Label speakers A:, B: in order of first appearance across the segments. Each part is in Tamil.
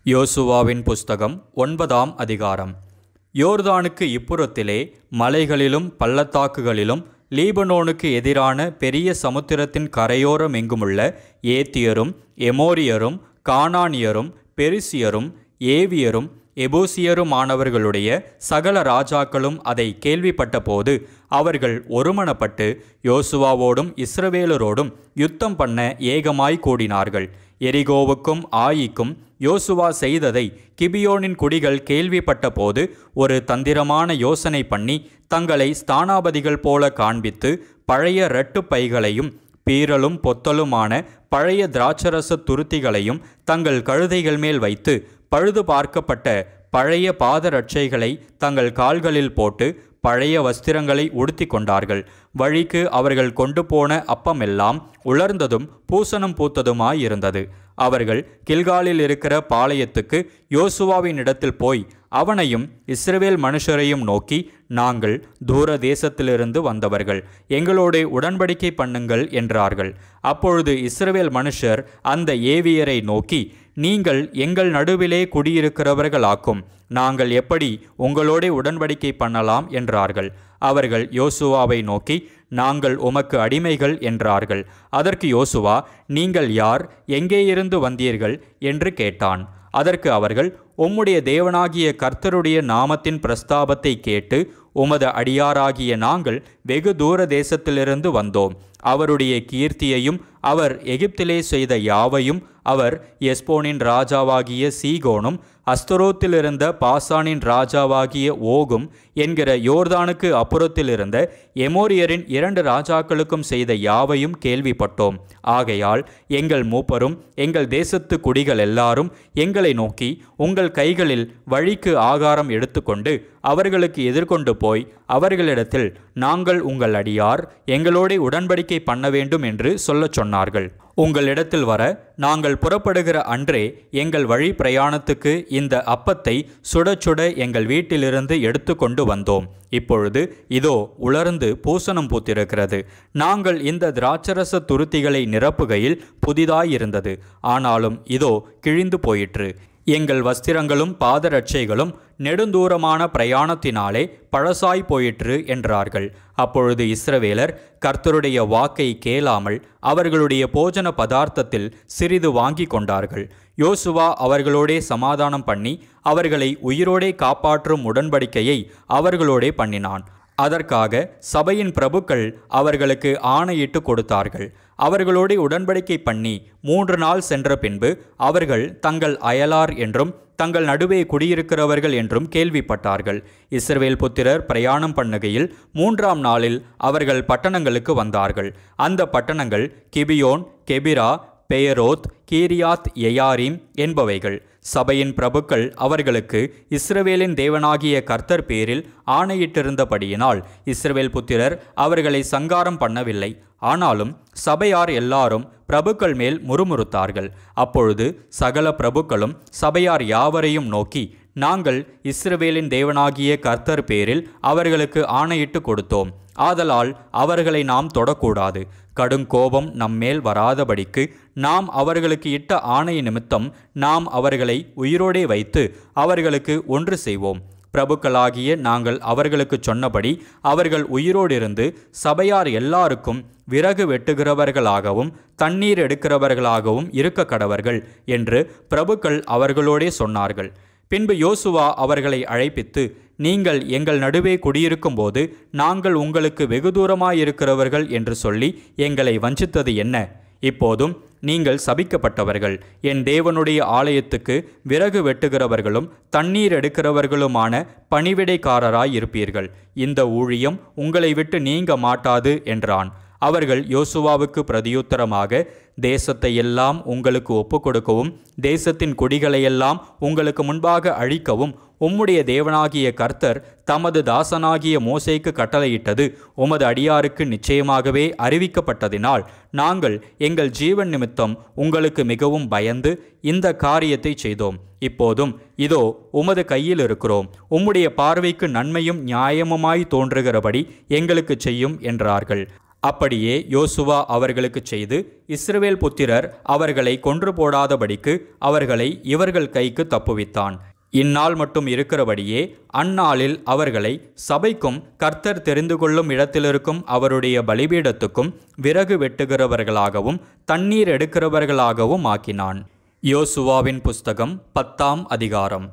A: யோசுவாவின் புஸ்தகம் 9ஆம் அதிகாரம். யோர்தானுக்கு இப்புறத்திலே மலைகளிலும் பள்ளத்தாக்குகளிலும் லீபனோனுக்கு எதிரான பெரிய சமுத்திரத்தின் கரையோரம் எங்குமுள்ள ஏத்தியரும் எமோரியரும் கானானியரும் பெரிசியரும் ஏவியரும் எபூசியருமானவர்களுடைய சகல ராஜாக்களும் அதை கேள்விப்பட்டபோது அவர்கள் ஒருமனப்பட்டு யோசுவாவோடும் இஸ்ரவேலரோடும் யுத்தம் பண்ண ஏகமாய் கூடினார்கள். எரிகோவுக்கும் ஆயிக்கும் யோசுவா செய்ததை கிபியோனின் குடிகள் கேள்விப்பட்ட போது ஒரு தந்திரமான யோசனை பண்ணி தங்களை ஸ்தானாபதிகள் போல காண்பித்து பழைய இரட்டு பைகளையும் பீரலும் பொத்தலுமான பழைய திராட்சரச துருத்திகளையும் தங்கள் கழுதைகள் மேல் வைத்து பழுது பார்க்கப்பட்ட பழைய பாதரட்சைகளை தங்கள் கால்களில் போட்டு பழைய வஸ்திரங்களை உடுத்தி கொண்டார்கள். வழிக்கு அவர்கள் கொண்டு போன அப்பமெல்லாம் உலர்ந்ததும் பூசணம் பூத்ததுமாயிருந்தது. அவர்கள் கில்காலில் இருக்கிற பாளையத்துக்கு யோசுவாவின் இடத்தில் போய் அவனையும் இஸ்ரவேல் மனுஷரையும் நோக்கி, நாங்கள் தூர தேசத்திலிருந்து வந்தவர்கள், எங்களோடு உடன்படிக்கை பண்ணுங்கள் என்றார்கள். அப்பொழுது இஸ்ரவேல் மனுஷர் அந்த ஏவியரை நோக்கி, நீங்கள் எங்கள் நடுவிலே குடியிருக்கிறவர்களாக்கும், நாங்கள் எப்படி உங்களோட உடன்படிக்கை பண்ணலாம் என்றார்கள். அவர்கள் யோசுவாவை நோக்கி, நாங்கள் உமக்கு அடிமைகள் என்றார்கள். அதற்கு யோசுவா, நீங்கள் யார், எங்கேயிருந்து வந்தீர்கள் என்று கேட்டான். அதற்கு அவர்கள், உம்முடைய தேவனாகிய கர்த்தருடைய நாமத்தின் பிரஸ்தாபத்தை கேட்டு உமது அடியாராகிய நாங்கள் வெகு தூர தேசத்திலிருந்து வந்தோம். அவருடைய கீர்த்தியையும் அவர் எகிப்திலே செய்த யாவையும் அவர் எஸ்போனின் ராஜாவாகிய சீகோனும் அஸ்தரோத்திலிருந்த பாசானின் ராஜாவாகிய ஓகும் என்கிற யோர்தானுக்கு அப்புறத்திலிருந்த எமோரியரின் 2 ராஜாக்களுக்கும் செய்த யாவையும் கேள்விப்பட்டோம். ஆகையால் எங்கள் மூப்பரும் எங்கள் தேசத்து குடிகள் எல்லாரும் எங்களை நோக்கி, உங்கள் கைகளில் வழிக்கு ஆகாரம் எடுத்துக்கொண்டு அவர்களுக்கு எதிர்கொண்டு போய் அவர்களிடத்தில், நாங்கள் உங்கள் அடியார், எங்களோட உடன்படிக்கை பண்ண வேண்டும் என்று சொல்லச் சொன்னார்கள். உங்களிடத்தில் வர நாங்கள் புறப்படுகிற அன்றே எங்கள் வழி பிரயாணத்துக்கு இந்த அப்பத்தை சுட சுட எங்கள் வீட்டிலிருந்து எடுத்து கொண்டு வந்தோம். இப்பொழுது இதோ உலர்ந்து பூசணம் பூத்திருக்கிறது. நாங்கள் இந்த திராட்சரச துருத்திகளை நிரப்புகையில் புதிதாயிருந்தது, ஆனாலும் இதோ கிழிந்து போயிற்று. எங்கள் வஸ்திரங்களும் பாதரட்சைகளும் நெடுந்தூரமான பிரயாணத்தினாலே பழசாய் போயிற்று என்றார்கள். அப்பொழுது இஸ்ரவேலர் கர்த்தருடைய வாக்கை கேளாமல் அவர்களுடைய போஜன பதார்த்தத்தில் சிறிது வாங்கி கொண்டார்கள். யோசுவா அவர்களோடே சமாதானம் பண்ணி அவர்களை உயிரோடே காப்பாற்றும் உடன்படிக்கையை அவர்களோடே பண்ணினான். அதற்காக சபையின் பிரபுக்கள் அவர்களுக்கு ஆணையிட்டு கொடுத்தார்கள். அவர்களோடு உடன்படிக்கை பண்ணி 3 நாள் சென்ற பின்பு அவர்கள் தங்கள் அயலார் என்றும் தங்கள் நடுவே குடியிருக்கிறவர்கள் என்றும் கேள்விப்பட்டார்கள். இஸ்ரவேல் புத்திரர் பிரயாணம் பண்ணுகையில் 3ஆம் நாளில் அவர்கள் பட்டணங்களுக்கு வந்தார்கள். அந்த பட்டணங்கள் கிபியோன், கெபிரா, பெயரோத், கீரியாத் எயாரீம் என்பவைகள். சபையின் பிரபுக்கள் அவர்களுக்கு இஸ்ரவேலின் தேவனாகிய கர்த்தர் பேரில் ஆணையிட்டிருந்தபடியினால் இஸ்ரவேல் புத்திரர் அவர்களை சங்காரம் பண்ணவில்லை. ஆனாலும் சபையார் எல்லாரும் பிரபுக்கள் மேல் முறுமுறுத்தார்கள். அப்பொழுது சகல பிரபுக்களும் சபையார் யாவரையும் நோக்கி, நாங்கள் இஸ்ரவேலின் தேவனாகிய கர்த்தர் பேரில் அவர்களுக்கு ஆணையிட்டு கொடுத்தோம். ஆதலால் அவர்களை நாம் தொடக்கூடாது. கடுங்கோபம் நம்மேல் வராதபடிக்கு நாம் அவர்களுக்கு இட்ட ஆணை நிமித்தம் நாம் அவர்களை உயிரோடே வைத்து அவர்களுக்கு ஒன்று செய்வோம். பிரபுக்களாகிய நாங்கள் அவர்களுக்கு சொன்னபடி அவர்கள் உயிரோடிருந்து சபையார் எல்லாருக்கும் விறகு வெட்டுகிறவர்களாகவும் தண்ணீர் எடுக்கிறவர்களாகவும் இருக்க கடவர்கள் என்று பிரபுக்கள் அவர்களோடே சொன்னார்கள். பின்பு யோசுவா அவர்களை அழைப்பித்து, நீங்கள் எங்கள் நடுவே குடியிருக்கும்போது நாங்கள் உங்களுக்கு வெகு தூரமாயிருக்கிறவர்கள் என்று சொல்லி எங்களை வஞ்சித்தது என்ன? இப்போதும் நீங்கள் சபிக்கப்பட்டவர்கள், என் தேவனுடைய ஆலயத்துக்கு விறகு வெட்டுகிறவர்களும் தண்ணீர் எடுக்கிறவர்களுமான பணிவிடைக்காரராயிருப்பீர்கள். இந்த ஊழியம் உங்களை விட்டு நீங்க மாட்டாது என்றான். அவர்கள் யோசுவாவுக்கு பிரதியுத்தரமாக, தேசத்தை எல்லாம் உங்களுக்கு ஒப்புக்கொடுக்கவும் தேசத்தின் குடிகளையெல்லாம் உங்களுக்கு முன்பாக அழிக்கவும் உம்முடைய தேவனாகிய கர்த்தர் தமது தாசனாகிய மோசேக்கு கட்டளையிட்டது உமது அடியாருக்கு நிச்சயமாகவே அறிவிக்கப்பட்டதினால் நாங்கள் எங்கள் ஜீவன் நிமித்தம் உங்களுக்கு மிகவும் பயந்து இந்த காரியத்தை செய்தோம். இப்போதும் இதோ உமது கையில் இருக்கிறோம். உம்முடைய பார்வைக்கு நன்மையும் நியாயமுமாய் தோன்றுகிறபடி எங்களுக்கு செய்யும் என்றார்கள். அப்படியே யோசுவா அவர்களுக்கு செய்து இஸ்ரவேல் புத்திரர் அவர்களை கொன்று போடாதபடிக்கு அவர்களை இவர்கள் கைக்கு தப்புவித்தான். இந்நாள் மட்டும் இருக்கிறபடியே அந்நாளில் அவர்களை சபைக்கும் கர்த்தர் தெரிந்து கொள்ளும் இடத்திலிருக்கும் அவருடைய பலிபீடத்துக்கும் விறகு வெட்டுகிறவர்களாகவும் தண்ணீர் எடுக்கிறவர்களாகவும் ஆக்கினான். யோசுவாவின் புஸ்தகம் 10ஆம் அதிகாரம்.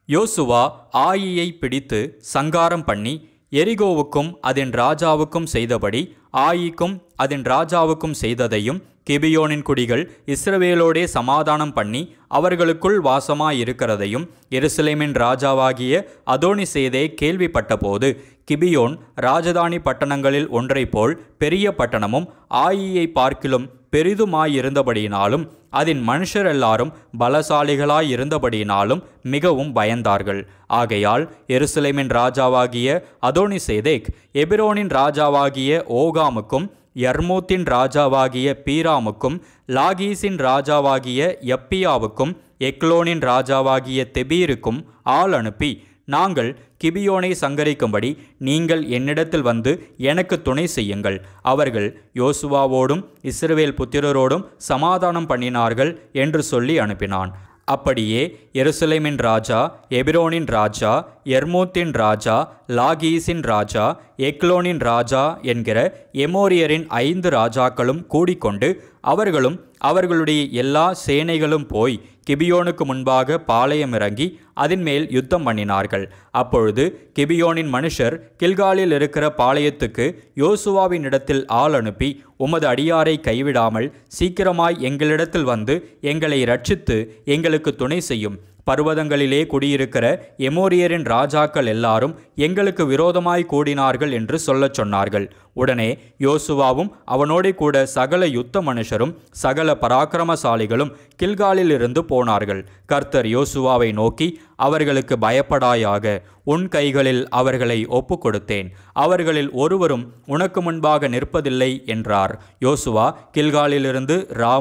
A: யோசுவா ஆயியை பிடித்து சங்காரம் பண்ணி எரிகோவுக்கும் அதன் ராஜாவுக்கும் செய்தபடி ஆயிக்கும் அதன் ராஜாவுக்கும் செய்ததையும் கிபியோனின் குடிகள் இஸ்ரவேலோடே சமாதானம் பண்ணி அவர்களுக்குள் வாசமாயிருக்கிறதையும் எருசலேமின் ராஜாவாகிய அதோனிசேதே கேள்விப்பட்டபோது கிபியோன் ராஜதானி பட்டணங்களில் ஒன்றைப் போல் பெரிய பட்டணமும் ஆயியை பார்க்கிலும் பெரிதுமாயிருந்தபடியினாலும் அதன் மனுஷர் எல்லாரும் பலசாலிகளாயிருந்தபடியினாலும் மிகவும் பயந்தார்கள். ஆகையால் எருசலேமின் ராஜாவாகிய அதோனிசேதேக் எபிரோனின் ராஜாவாகிய ஓகாமுக்கும் யர்மூத்தின் ராஜாவாகிய பீராமுக்கும் லாகீசின் ராஜாவாகிய யப்பியாவுக்கும் எக்லோனின் ராஜாவாகிய தெபீருக்கும் ஆள் அனுப்பி, நாங்கள் கிபியோனை சங்கரிக்கும்படி நீங்கள் என்னிடத்தில் வந்து எனக்கு துணை செய்யுங்கள். அவர்கள் யோசுவாவோடும் இஸ்ரவேல் புத்திரரோடும் சமாதானம் பண்ணினார்கள் என்று சொல்லி அனுப்பினான். அப்படியே எருசலேமின் ராஜா, எபிரோனின் ராஜா, யர்மூத்தின் ராஜா, லாகீசின் ராஜா, எக்லோனின் ராஜா என்கிற எமோரியரின் 5 ராஜாக்களும் கூடிக்கொண்டு அவர்களும் அவர்களுடைய எல்லா சேனைகளும் போய் கிபியோனுக்கு முன்பாக பாளையம் இறங்கி அதன் மேல் யுத்தம் பண்ணினார்கள். அப்பொழுது கிபியோனின் மனுஷர் கில்காலில் இருக்கிற பாளையத்துக்கு யோசுவாவின் இடத்தில் ஆள் அனுப்பி, உமது அடியாரை கைவிடாமல் சீக்கிரமாய் எங்களிடத்தில் வந்து எங்களை இரட்சித்து எங்களுக்கு துணை செய்யும். பர்வதங்களிலே குடியிருக்கிற எமோரியரின் ராஜாக்கள் எல்லாரும் எங்களுக்கு விரோதமாய் கூடினார்கள் என்று சொல்லச் சொன்னார்கள். உடனே யோசுவாவும் அவனோடு கூட சகல யுத்த மனுஷரும் சகல பராக்கிரமசாலிகளும் கில்காலில் இருந்து போனார்கள். கர்த்தர் யோசுவாவை நோக்கி, அவர்களுக்கு பயப்படாயாக, உன் கைகளில் அவர்களை ஒப்பு கொடுத்தேன். அவர்களில் ஒருவரும் உனக்கு முன்பாக நிற்பதில்லை என்றார். யோசுவா கில்காலிலிருந்து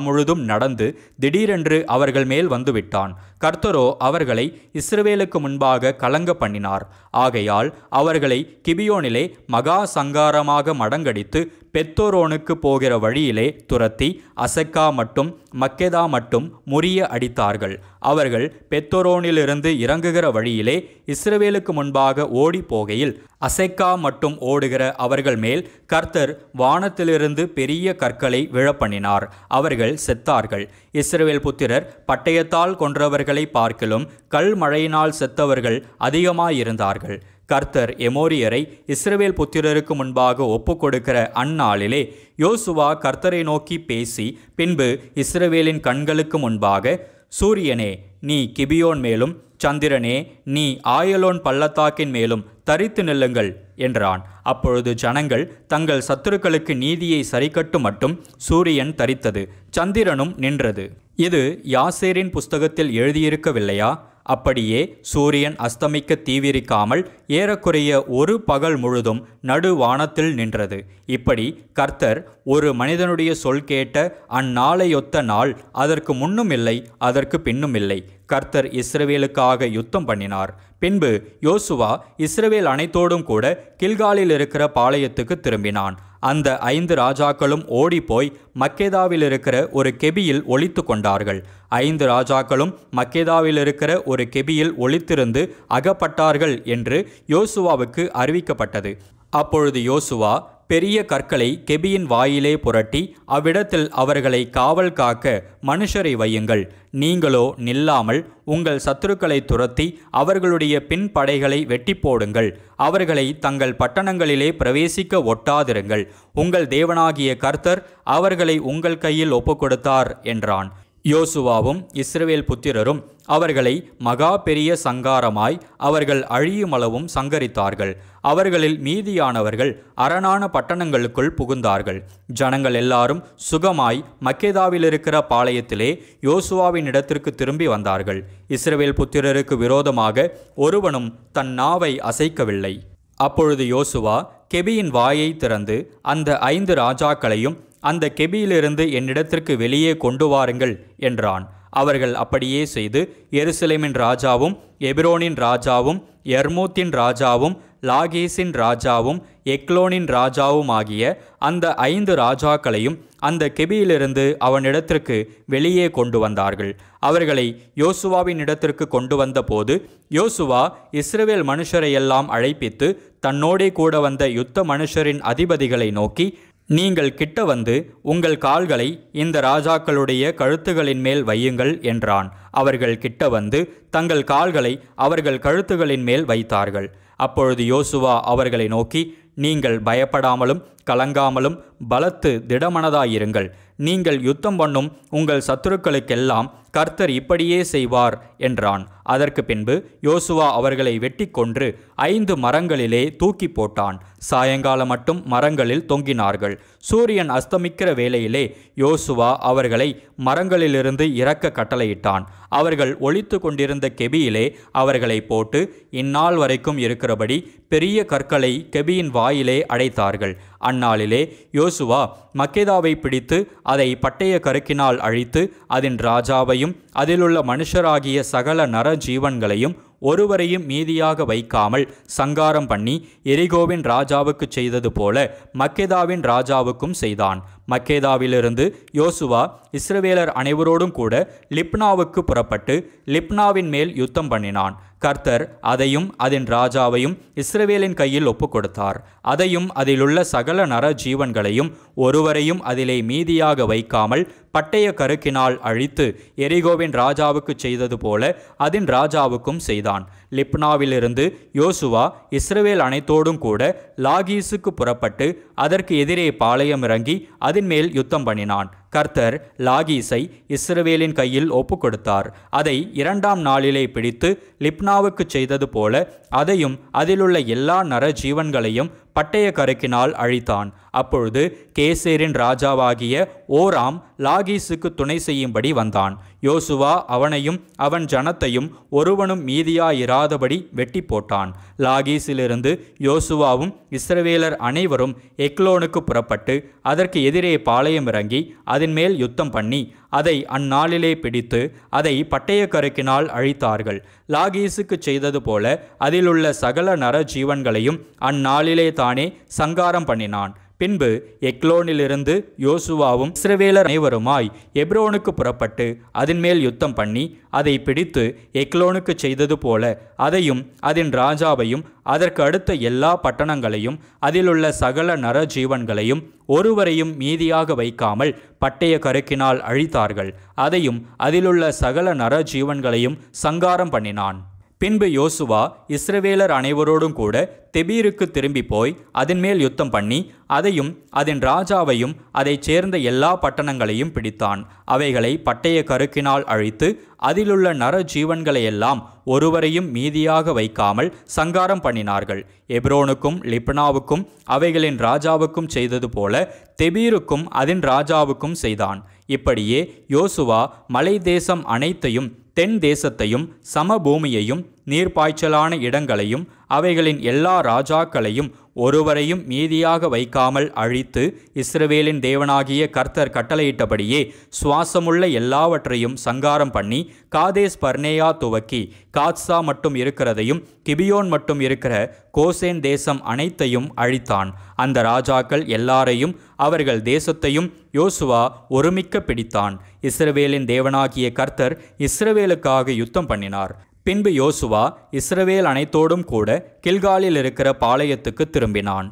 A: முழுதும் நடந்து திடீரென்று அவர்கள் மேல் வந்துவிட்டான். கர்த்தரோ அவர்களை இஸ்ரவேலுக்கு முன்பாக கலங்க பண்ணினார். ஆகையால் அவர்களை கிபியோனிலே மகா சங்காரமாக மடங்கடித்து பெத்தோரோனுக்கு போகிற வழியிலே துரத்தி அசெக்கா மட்டும் மக்கெதா மட்டும் முறிய அடித்தார்கள். அவர்கள் பெத்தோரோனிலிருந்து இறங்குகிற வழியிலே இஸ்ரவேலுக்கு முன்பாக ஓடி போகையில் அசெக்கா மட்டும் ஓடுகிற அவர்கள் மேல் கர்த்தர் வானத்திலிருந்து பெரிய கற்களை விழப்பண்ணினார். அவர்கள் செத்தார்கள். இஸ்ரவேல் புத்திரர் பட்டயத்தால் கொன்றவர்களை பார்க்கிலும் கல் மழையினால் செத்தவர்கள் அதிகமாயிருந்தார்கள். கர்த்தர் எமோரியரை இஸ்ரவேல் புத்திரருக்கு முன்பாக ஒப்புக்கொடுக்கிற அந்நாளிலே யோசுவா கர்த்தரை நோக்கி பேசி, பின்பு இஸ்ரவேலின் கண்களுக்கு முன்பாக, சூரியனே நீ கிபியோன் மேலும், சந்திரனே நீ ஆயலோன் பள்ளத்தாக்கின் மேலும் தரித்து நில்லுங்கள் என்றான். அப்பொழுது ஜனங்கள் தங்கள் சத்துருக்களுக்கு நீதியை சரிக்கட்டு மட்டும் சூரியன் தரித்தது, சந்திரனும் நின்றது. இது யாசேரின் புஸ்தகத்தில் எழுதியிருக்கவில்லையா? அப்படியே சூரியன் அஸ்தமிக்க தீவிரிக்காமல் ஏறக்குறைய ஒரு பகல் முழுதும் நடு வானத்தில் நின்றது. இப்படி கர்த்தர் ஒரு மனிதனுடைய சொல் கேட்ட அந்நாளையொத்த நாள் அதற்கு முன்னும் இல்லை, அதற்கு பின்னும் இல்லை. கர்த்தர் இஸ்ரவேலுக்காக யுத்தம் பண்ணினார். பின்பு யோசுவா இஸ்ரவேல் அனைத்தோடும் கூட கில்காலில் இருக்கிற பாளையத்துக்கு திரும்பினான். அந்த 5 ராஜாக்களும் ஓடிப்போய் மக்கெதாவில் இருக்கிற ஒரு கெபியில் ஒளித்து கொண்டார்கள். 5 ராஜாக்களும் மக்கெதாவில் இருக்கிற ஒரு கெபியில் ஒளித்திருந்து அகப்பட்டார்கள் என்று யோசுவாவுக்கு அறிவிக்கப்பட்டது. அப்பொழுது யோசுவா பெரிய கற்களை கெபியின் வாயிலே புரட்டி, அவ்விடத்தில் அவர்களை காவல் காக்க மனுஷரை வையுங்கள், நீங்களோ நில்லாமல் உங்கள் சத்துருக்களை துரத்தி அவர்களுடைய பின்படைகளை வெட்டி போடுங்கள், அவர்களை தங்கள் பட்டணங்களிலே பிரவேசிக்க ஒட்டாதிருங்கள், உங்கள் தேவனாகிய கர்த்தர் அவர்களை உங்கள் கையில் ஒப்புக்கொடுத்தார் என்றான். யோசுவாவும் இஸ்ரவேல் புத்திரரும் அவர்களை மகா பெரிய சங்காரமாய் அவர்கள் அழியுமளவும் சங்கரித்தார்கள். அவர்களில் மீதியானவர்கள் அரணான பட்டணங்களுக்குள் புகுந்தார்கள். ஜனங்கள் எல்லாரும் சுகமாய் மக்கெதாவில் இருக்கிற பாளையத்திலே யோசுவாவின் இடத்திற்கு திரும்பி வந்தார்கள். இஸ்ரவேல் புத்திரருக்கு விரோதமாக ஒருவனும் தன் நாவை அசைக்கவில்லை. அப்பொழுது யோசுவா கெபியின் வாயை திறந்து அந்த 5 ராஜாக்களையும் அந்த கெபியிலிருந்து என்னிடத்திற்கு வெளியே கொண்டு வாருங்கள் என்றான். அவர்கள் அப்படியே செய்து எருசலேமின் ராஜாவும் எபிரோனின் ராஜாவும் யர்மூத்தின் ராஜாவும் லாகீசின் ராஜாவும் எக்லோனின் ராஜாவும் ஆகிய அந்த 5 ராஜாக்களையும் அந்த கெபியிலிருந்து அவனிடத்திற்கு வெளியே கொண்டு வந்தார்கள். அவர்களை யோசுவாவின் இடத்திற்கு கொண்டு வந்த போது யோசுவா இஸ்ரவேல் மனுஷரையெல்லாம் அழைப்பித்து தன்னோடே கூட வந்த யுத்த மனுஷரின் அதிபதிகளை நோக்கி, நீங்கள் கிட்ட வந்து உங்கள் கால்களை இந்த ராஜாக்களுடைய கழுத்துகளின் மேல் வையுங்கள் என்றான். அவர்கள் கிட்ட வந்து தங்கள் கால்களை அவர்கள் கழுத்துகளின் மேல் வைத்தார்கள். அப்பொழுது யோசுவா அவர்களை நோக்கி, நீங்கள் பயப்படாமலும் கலங்காமலும் பலத்து திடமனதாயிருங்கள். நீங்கள் யுத்தம் பண்ணும் உங்கள் சத்துருக்களுக்கெல்லாம் கர்த்தர் இப்படியே செய்வார் என்றான். அதற்கு பின்பு யோசுவா அவர்களை வெட்டி கொன்று 5 மரங்களிலே தூக்கி போட்டான். சாயங்காலம் மட்டும் மரங்களில் தொங்கினார்கள். சூரியன் அஸ்தமிக்கிற வேளையிலே யோசுவா அவர்களை மரங்களிலிருந்து இறக்க கட்டளையிட்டான். அவர்கள் ஒளித்து கொண்டிருந்த கெபியிலே அவர்களை போட்டு இந்நாள் வரைக்கும் இருக்கிறபடி பெரிய கற்களை கெபியின் வாயிலே அடைத்தார்கள். அந்நாளிலே யோசுவா மக்கெதாவை பிடித்து அதை பட்டய கருக்கினால் அழித்து அதன் ராஜாவையும் அதிலுள்ள மனுஷராகிய சகல நர ஜீவன்களையும் ஒருவரையும் மீதியாக வைக்காமல் சங்காரம் பண்ணி எரிகோவின் ராஜாவுக்கு செய்தது போல மக்கெதாவின் ராஜாவுக்கும் செய்தான். மக்கெதாவிலிருந்து யோசுவா இஸ்ரவேலர் அனைவரோடும் கூட லிப்னாவுக்கு புறப்பட்டு லிப்னாவின் மேல் யுத்தம் பண்ணினான். கர்த்தர் அதையும் அதன் ராஜாவையும் இஸ்ரவேலின் கையில் ஒப்பு கொடுத்தார். அதையும் அதிலுள்ள சகல நர ஜீவன்களையும் ஒருவரையும் அதிலே மீதியாக வைக்காமல் பட்டய கருக்கினால் அழித்து எரிகோவின் ராஜாவுக்கு செய்தது போல அதன் ராஜாவுக்கும் செய்தான். லிப்னாவிலிருந்து யோசுவா இஸ்ரவேல் அனைத்தோடும் கூட லாகீசுக்கு புறப்பட்டு அதற்கு எதிரே பாளையம் இறங்கி அதன் மேல் யுத்தம் பண்ணினான். கர்த்தர் லாகீஸை இஸ்ரவேலின் கையில் ஒப்பு கொடுத்தார். அதை 2ஆம் நாளிலே பிடித்து லிப்னாவுக்கு செய்தது போல அதையும் அதிலுள்ள எல்லா நர ஜீவன்களையும் பட்டய கருக்கினால் அழித்தான். அப்பொழுது கேசேரின் ராஜாவாகிய ஓராம் லாகீசுக்கு துணை செய்யும்படி வந்தான். யோசுவா அவனையும் அவன் ஜனத்தையும் ஒருவனும் மீதியாயிராதபடி வெட்டி போட்டான். லாகீசிலிருந்து யோசுவாவும் இஸ்ரவேலர் அனைவரும் எக்லோனுக்கு புறப்பட்டு அதற்கு எதிரே பாளையம் இறங்கி அதன் மேல் யுத்தம் பண்ணி அதை அந்நாளிலே பிடித்து அதை பட்டய கருக்கினால் அழித்தார்கள். லாகீசுக்கு செய்தது போல அதிலுள்ள சகல நர ஜீவன்களையும் அந்நாளிலே தானே சங்காரம் பண்ணினான். பின்பு எக்லோனிலிருந்து யோசுவாவும் இஸ்ரவேலர் அனைவருமாய் எப்ரோனுக்கு புறப்பட்டு அதன் மேல் யுத்தம் பண்ணி அதை பிடித்து எக்லோனுக்கு செய்தது போல அதையும் அதன் ராஜாவையும் அதற்கு அடுத்த எல்லா பட்டணங்களையும் அதிலுள்ள சகல நர ஜீவன்களையும் ஒருவரையும் மீதியாக வைக்காமல் பட்டய கருக்கினால் அழித்தார்கள். அதையும் அதிலுள்ள சகல நர ஜீவன்களையும் சங்காரம் பண்ணினான். பின்பு யோசுவா இஸ்ரவேலர் அனைவரோடும் கூட தெபீருக்கு திரும்பி போய் அதன் மேல் யுத்தம் பண்ணி அதையும் அதன் ராஜாவையும் அதைச் சேர்ந்த எல்லா பட்டணங்களையும் பிடித்தான். அவைகளை பட்டய கருக்கினால் அழித்து அதிலுள்ள நர ஜீவன்களையெல்லாம் ஒருவரையும் மீதியாக வைக்காமல் சங்காரம் பண்ணினார்கள். எப்ரோனுக்கும் லிப்னாவுக்கும் அவைகளின் ராஜாவுக்கும் செய்தது போல தெபீருக்கும் அதன் ராஜாவுக்கும் செய்தான். இப்படியே யோசுவா மலை தேசம் அனைத்தையும் தென் தேசத்தையும் சமபூமியையும் நீர்ப்பாய்ச்சலான இடங்களையும் அவைகளின் எல்லா ராஜாக்களையும் ஒருவரையும் மீதியாக வைக்காமல் அழித்து இஸ்ரவேலின் தேவனாகிய கர்த்தர் கட்டளையிட்டபடியே சுவாசமுள்ள எல்லாவற்றையும் சங்காரம் பண்ணி காதேஸ் பர்னேயா துவக்கி காத்சா மட்டும் இருக்கிறதையும் கிபியோன் மட்டும் இருக்கிற கோசேன் தேசம் அனைத்தையும் அழித்தான். அந்த ராஜாக்கள் எல்லாரையும் அவர்கள் தேசத்தையும் யோசுவா ஒருமிக்க பிடித்தான். இஸ்ரவேலின் தேவனாகிய கர்த்தர் இஸ்ரவேலுக்காக யுத்தம் பண்ணினார். பின்பு யோசுவா இஸ்ரவேல் அனைத்தோடும் கூட கில்காலில் இருக்கிற பாளையத்துக்கு திரும்பினான்.